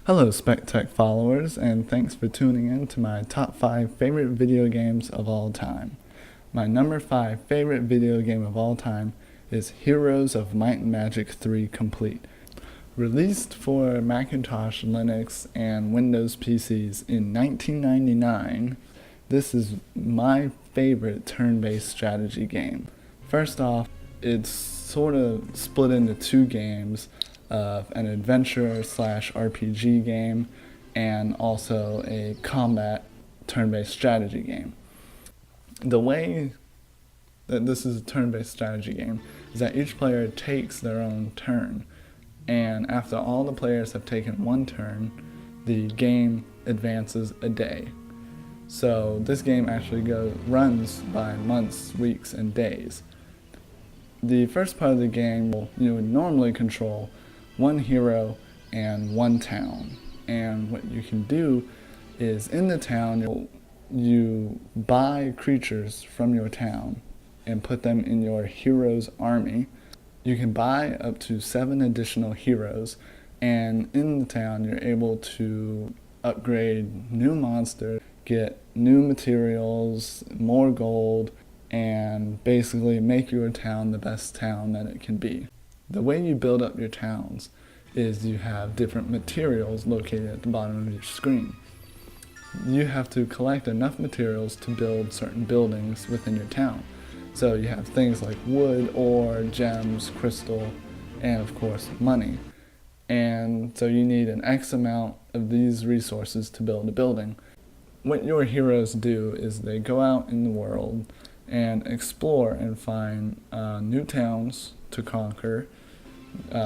Hello SpecTech followers, and thanks for tuning in to my top 5 favorite video games of all time. My number 5 favorite video game of all time is Heroes of Might and Magic 3 Complete. Released for Macintosh, Linux, and Windows PCs in 1999, this is my favorite turn-based strategy game. First off, it's sort of split into two games of an adventure slash RPG game and also a combat turn-based strategy game. The way that this is a turn-based strategy game is that each player takes their own turn, and after all the players have taken one turn, the game advances a day. So this game actually runs by months, weeks, and days. The first part of the game, you would normally control one hero and one town, and what you can do is in the town you buy creatures from your town and put them in your hero's army. You can buy up to 7 additional heroes, and in the town you're able to upgrade new monsters, get new materials, more gold, and basically make your town the best town that it can be. The way you build up your towns is you have different materials located at the bottom of your screen. You have to collect enough materials to build certain buildings within your town. So you have things like wood, ore, gems, crystal, and of course money. And so you need an X amount of these resources to build a building. What your heroes do is they go out in the world and explore and find new towns to conquer,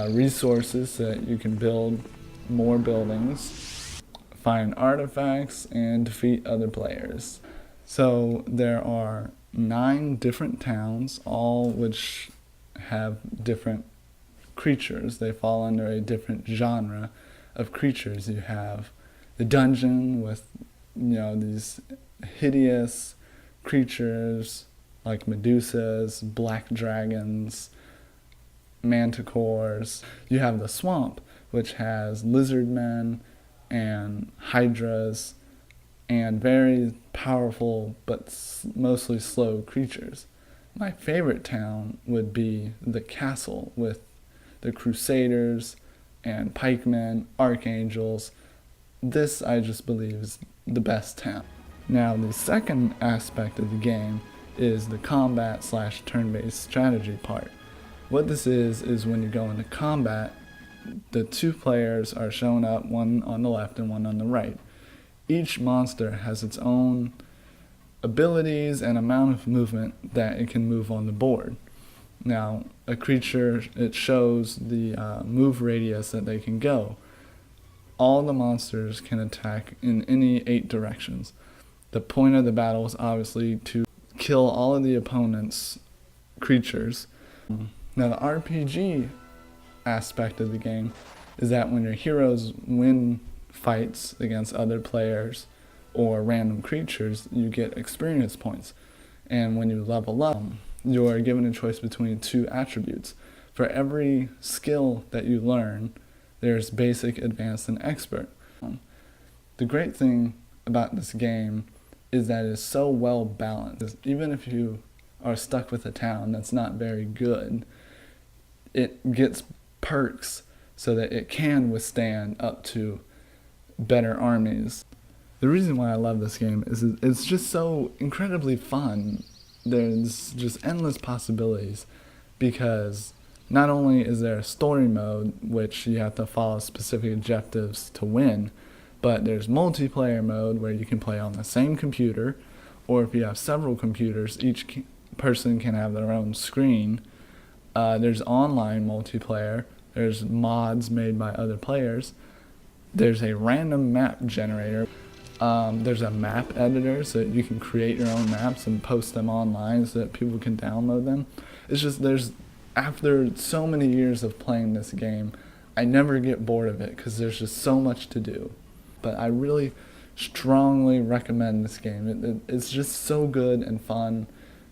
resources so that you can build more buildings, find artifacts, and defeat other players. So there are 9 different towns, all which have different creatures. They fall under a different genre of creatures. You have the dungeon with these hideous creatures like medusas, black dragons, manticores. You have the swamp, which has lizard men and hydras and very powerful but mostly slow creatures. My favorite town would be the castle with the crusaders and pikemen, archangels. This, I just believe, is the best town. Now, the second aspect of the game is the combat slash turn-based strategy part. What this is when you go into combat, the 2 players are shown up, one on the left and one on the right. Each monster has its own abilities and amount of movement that it can move on the board. Now, a creature, it shows the move radius that they can go. All the monsters can attack in any 8 directions. The point of the battle is obviously to kill all of the opponent's creatures. Now, the RPG aspect of the game is that when your heroes win fights against other players or random creatures, you get experience points. And when you level up, you are given a choice between 2 attributes. For every skill that you learn, there's basic, advanced, and expert. The great thing about this game is that it's so well balanced. Even if you are stuck with a town that's not very good, it gets perks so that it can withstand up to better armies. The reason why I love this game is it's just so incredibly fun. There's just endless possibilities because not only is there a story mode, which you have to follow specific objectives to win, but there's multiplayer mode where you can play on the same computer, or if you have several computers, each person can have their own screen. There's online multiplayer. There's mods made by other players. There's a random map generator. There's a map editor so that you can create your own maps and post them online so that people can download them. It's just after so many years of playing this game, I never get bored of it because there's just so much to do. But I really strongly recommend this game. It's just so good and fun,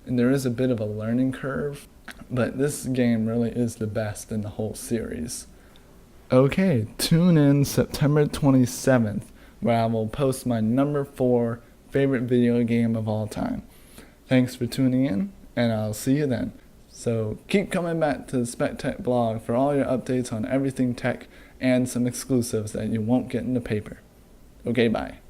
and there is a bit of a learning curve, but this game really is the best in the whole series. Okay, tune in September 27th, where I will post my number 4 favorite video game of all time. Thanks for tuning in, and I'll see you then. So keep coming back to the SpecTech blog for all your updates on everything tech and some exclusives that you won't get in the paper. Okay, bye.